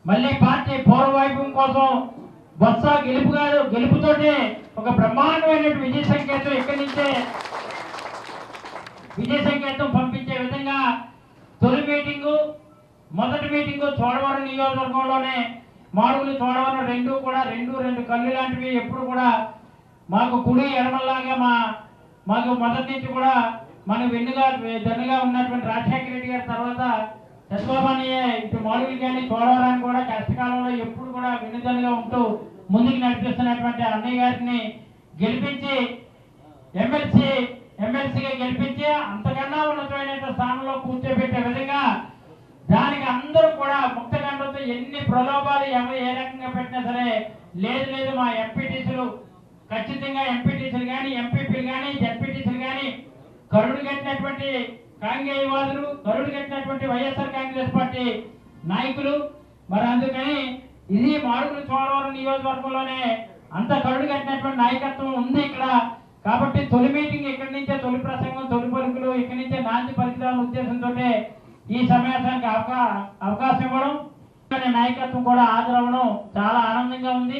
మళ్ళీ పార్టీ పూర్వవైభవం కోసం బొత్స గెలుపుతోటే ఒక బ్రహ్మాండమైన విజయ సంకేతం ఇక్కడి నుంచే విజయ సంకేతం పంపించే విధంగా తొలి మీటింగు మొదటి మీటింగు చోడవరం నియోజకవర్గంలోనే మాడుగులు చోడవరం రెండు కూడా రెండు కళ్ళు లాంటివి ఎప్పుడు కూడా మాకు కుడి ఎడమల్లాగా మాకు మొదటి నుంచి కూడా మన దన్నుగా ఉన్నటువంటి రాజశేఖర రెడ్డి గారి తర్వాత చంద్రబాబు ఇటు మాడుగులు కానీ చోడవరాన్ని కూడా కష్టకాలంలో ఎప్పుడు కూడా వెన్నుదన్నుగా ఉంటూ ముందుకు నడిపిస్తున్నటువంటి అన్నయ్య గారిని గెలిపించి ఎమ్మెల్సీగా గెలిపించి అంతకన్నా ఉన్నతమైన స్థానంలో కూర్చోబెట్టే విధంగా దానికి అందరూ కూడా ముక్తకంఠంతో ఎన్ని ప్రలోభాలు ఎవరు ఏ రకంగా పెట్టినా సరే లేదు మా ఎంపీటీసీలు ఖచ్చితంగా ఎంపీటీసీలు కానీ ఎంపీపీలు కానీ జడ్పీటీసీలు కానీ కరుడు కట్టినటువంటి కాంగ్రేయవాదులు కరుడు కట్టినటువంటి వైఎస్ఆర్ కాంగ్రెస్ పార్టీ నాయకులు మరి అందుకని ఇది మాడుగుల చోడవరం నియోజకవర్గంలోనే అంత కరుడు కట్టినటువంటి నాయకత్వం ఉంది ఇక్కడ కాబట్టి తొలి మీటింగ్ ఇక్కడి నుంచే తొలి ప్రసంగం తొలి పలుకులు ఇక్కడి నుంచే నాంది పలికిదాని ఉద్దేశంతో ఈ సమావేశానికి అవకాశం ఇవ్వడం నాయకత్వం కూడా హాజరవ్వడం చాలా ఆనందంగా ఉంది.